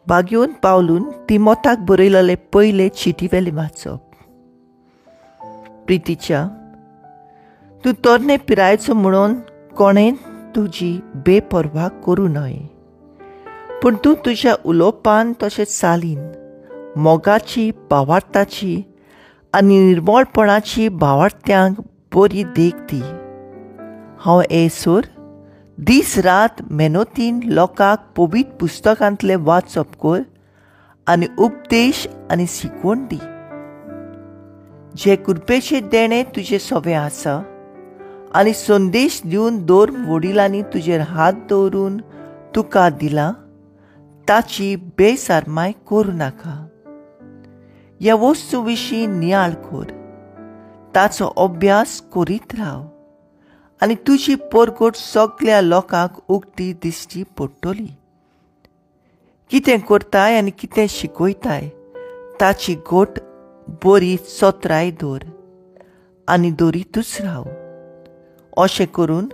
बागेवन पावलून तिमोथाक बरयलेले पयले चिटीवेले वाचप. प्रितीच्या, तूं तरणे पिरायेचो म्हणून कोणें तुजी बेपरवा करूं न्हय, पूण तूं तुज्या उलोवपान तशेंच चालीन मोगाची, भावार्थाची आनी निर्मळपणाची भावार्थ्यांक बरी देख दी. हांव येसोर दीस रात मेहनतीन लोकांक पवित्र पुस्तकांतले वाचप कर आनी उपदेश आनी शिकवण दी. जे कृपेचे देणे तुजे सवे आसा आनी संदेश दिवन दोर वडिलांनी तुजेर हात दवरून तुका दिला ताची बेसारमाय करूं नाका. ह्या वस्तू विशीं नियाळ कर, ताचो अभ्यास करीत राव आनी तुजी परगट सगळ्या लोकांक उक्ती दिश्टी पडटली. कितें करताय आनी कितें शिकयताय ताची गोट बरी चोत्राय दवर आनी दवरीतूच राव. अशें करून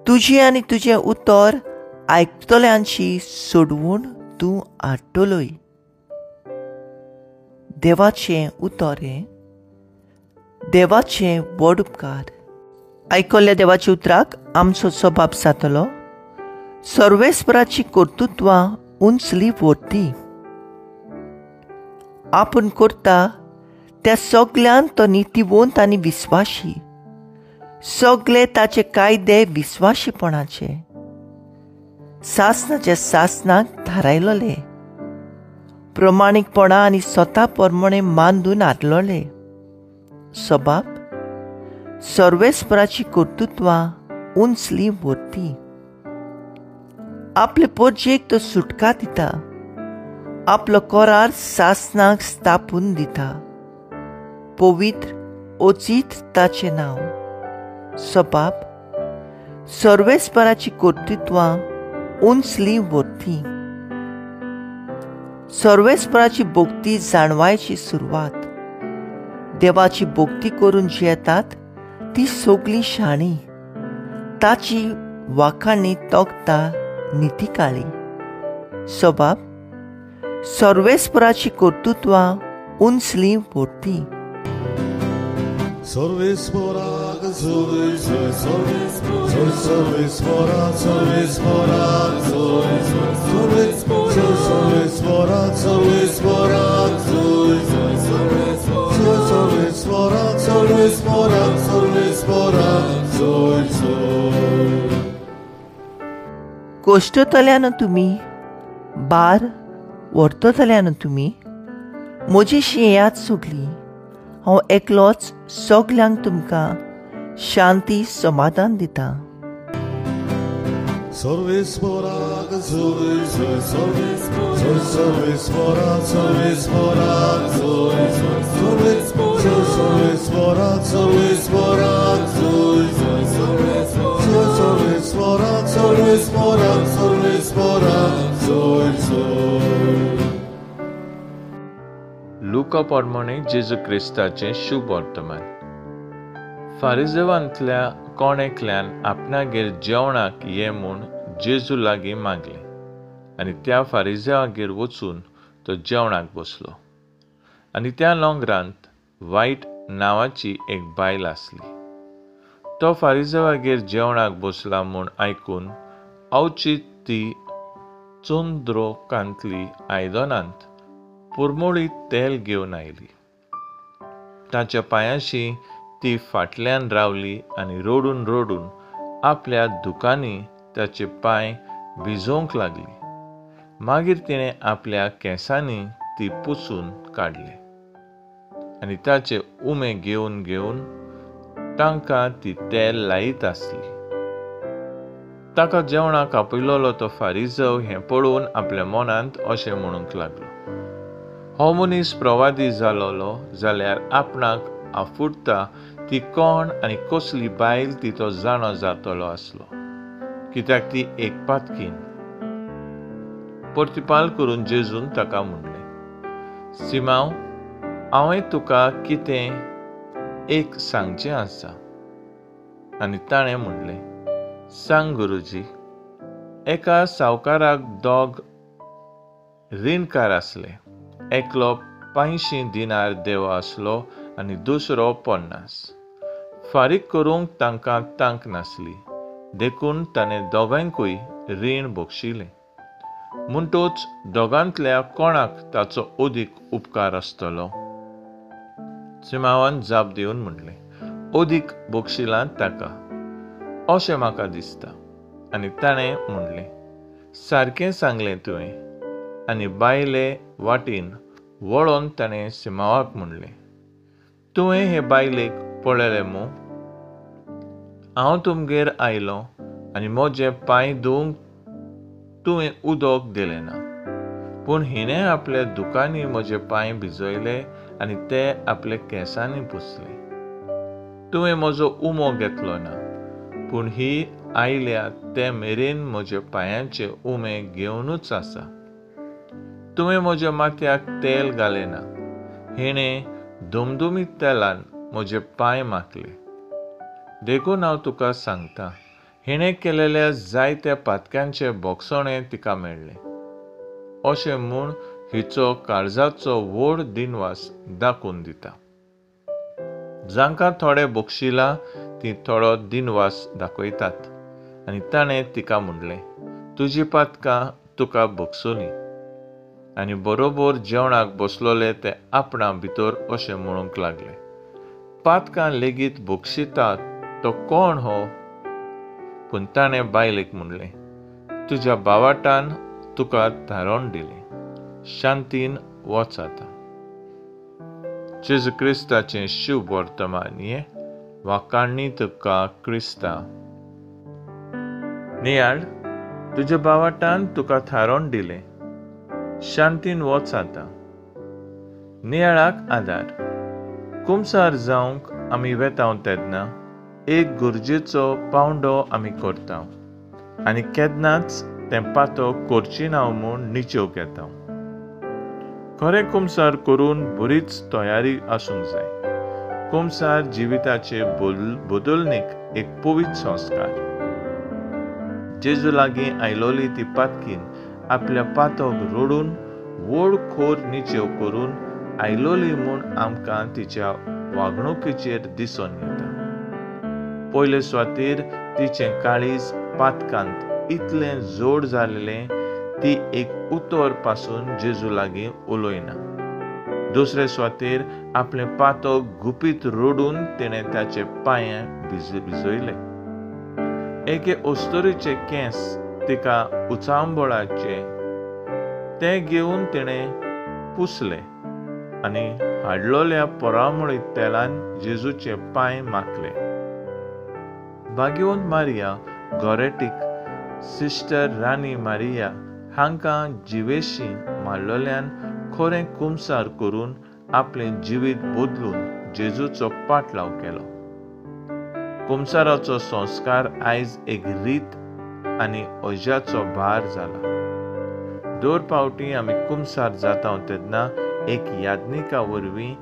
तुजी आनी तुजें उतर आयकतल्यांची सोडवून तूं हाडटलोय. देवाचें उतर हें. देवाचें व्हड उपकार. आयकल्ल्या देवाच्या उतराक आमचो जबाब जातलो, सर्वेस्पराची कर्तृत्वां उंचली व्हरती. आपूण करता त्या सगळ्यांत तो नितीवंत आनी विस्वाशी. सगळे ताचे कायदे विस्वाशीपणाचे. सासणाच्या सासणाक थारायलोले, प्रमाणीकपणा आनी स्वता प्रमाणे मांडून हाडलोले. सबाब सर्वेस्पराची कर्तृत्वां उंचली व्हरती. आपले पोरजेक तो सुटका दिता. आपलो करार सासणाक स्थापून दिता. पवित्र ओचीत ताचें नांव. सबाब सर्वेस्पराची कर्तृत्वां उंचली व्हरती. सर्वेस्पराची भोक्ती जाणवायची सुरवात. देवाची भोक्ती करून जी येतात ती सगळी शाणी. ताची वाखाणी तोखता नितिकाळी. सबाब सर्वेस्पराची कर्तृत्वां उंचली व्हरती. Sorvesporak, sorvesporak, sorvesporak, sorvesporak, sorvesporak, sorvesporak, sorvesporak. कोश्टतल्यान तुमी, बार व्हरतल्यान तुमी, म्हजीशी याद सोगली. हांव एकलोच सगल्यांक तुमकां शांती समाधान दिता. Sorvesporak, sorvesporak, sorvesporak, sorvesporak, sorvesporak, लुका पोरमोणे जेजू क्रिस्ताचें शुभ वर्तमान. फारिजेवांतल्या कोणेकल्यान आपणागेर जेवणाक ये म्हूण जेजू लागीं मागलें आनी त्या फारिजेवागेर वचून तो जेवणाक बसलो. आनी त्या लोंगरांत वायट नांवाची एक बायल आसली. तो फारिजेवागेर जेवणाक बसला म्हूण आयकून अवचीत ती चुंद्रोकांतली आयदनांत पुरमळीत तेल घेवन आयली. ताच्या पांयाशी ती फाटल्यान रावली आनी रडून रडून आपल्या दुकांनी ताचे पांय भिजोवंक लागली. मागीर तिणें आपल्या केंसांनी ती पुसून काडले आनी ताचे उमे घेवन घेवन तांकां ती तेल लायत आसली. ताका जेवणाक आपयलोलो तो फारिजव हें पळोवन आपल्या मनांत अशें म्हणूंक लागलो, हो मनीस प्रवादी जालोलो जाल्यार आपणाक आफुडता ती कोण आनी कसली बायल ती तो जाणो जातलो आसलो, कित्याक ती एक पातकीन. परतिपाल करून जेजून ताका म्हणलें, सिमांव, हांवें तुका कितें एक सांगचें आसा. आनी ताणें म्हणलें, सांग गुरुजी. एका सावकाराक दोग रीणकार आसले. एकलो 500 दिनार देवो आसलो आनी दुसरो 50. फारीक करूंक तांकां तांक नासली, देखून ताणें दोगांयकूय रीण बोगशिलें. म्हणटूच दोगांतल्या कोणाक ताचो ओदीक उपकार आसतलो? सिमावान जाप दिवन म्हणलें, ओदीक बोगशिलां ताका, अशें म्हाका दिसता. आनी ताणें म्हणलें, सारकें सांगलें तुवें. आनी बायले वाटेन वळोन ताणें सिमावाक म्हणलें, तुवें हे बायलेक पळयलें मू? हांव तुमगेर आयलों आनी म्हजे पांय धुवंक तुवें उदक दिलें ना, पूण हिणें आपल्या दुकांनी म्हजे पांय भिजयले आनी ते आपल्या केंसांनी पुसले. तुवें म्हजो उमो घेतलो ना, पूण ही आयल्या ते मेरेन म्हज्या पांयाचे उमे घेवनूच आसा. तुवें म्हज्या माथ्याक तेल घालें ना, हिणें धुमधुमीत तेलान म्हजे पांय माखले. देखून हांव तुका सांगतां, हिणें केलेल्या जायत्या पातक्यांचे बोगसणें तिका मेळ्ळें. अशें म्हूण हिचो काळजाचो व्हड दिनवास दाखोवन दिता. जांकां थोडें बोगशिलां तीं थोडो दिनवास दाखयतात. आनी ताणें तिका म्हणलें, तुजीं पातकां तुका बोगसुलीं. आनी बरोबर जेवणाक बसलोले ते आपणा भितर अशें म्हणूंक लागले, पातकां लेगीत बोगशिता तो कोण हो? पूण ताणें बायलेक म्हणलें, तुज्या बावाटान तुका थारोन दिलें, शांतीन वच आतां. जेजू क्रिस्ताचें शुभ वर्तमान हें वाकाणणी तुका क्रिस्ता. नियाळ, तुज्या बावाटान तुका थारोन दिलें, शांतीन वच आतां. नियाळाक आदार. कुमसार जावंक आमी वेताव तेन्ना एक गुरजेचो पावंडो आमी करता आनी केन्नाच तें पातो करची ना म्हूण निचेव घेता. खरें कुमसार करून बरीच तयारी आसूंक जाय. कुमसार जिविताचे बदलणेक एक पवित्र संस्कार. जेजू लागीं आयलोली ती पातकीन आपल्या पातोक रोडून व्हड खोर निचेव करून आयलोली म्हूण आमकां तिच्या वागणुकीचेर दिसून येता. पयले सुवातेर तिचें काळीज पातकांत इतलें जोड जाल्लें ती एक उतर पासून जेजू लागीं उलयना. दुसरे सुवातेर आपलें पातोक गुपीत रोडून तिणें ताचे पांय भिजयले. एके ओस्तोरीचे केंस तिका उचांबळाचे ते घेवन तिणें पुसले आनी हाडलोल्या पोरामळी तेलान जेजूचे पांय माखले. भाग्यवंत मारिया गोरेटीक सिस्टर राणी मारिया हांकां जिवेशी मारलोल्यान खरें कुमसार करून आपलें जिवीत बदलून जेजूचो पाटलाव केलो. कुमसाराचो संस्कार आयज एक रीत आनी अजाचो भार जाला. दर पावटी आमी कुमसार जाता तेन्ना एक यादनिका वरवीं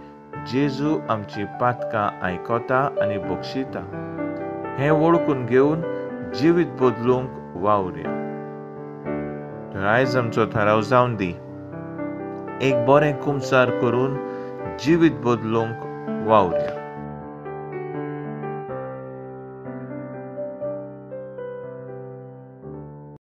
जेजू आमची पातकां आयकोता आनी बक्षिता. हें वळखून घेवन जिवीत बदलूंक वावुरया. तर आयज आमचो थाराव जावन दी, एक बरें कुमसार करून जिवीत बदलूंक वावुरया.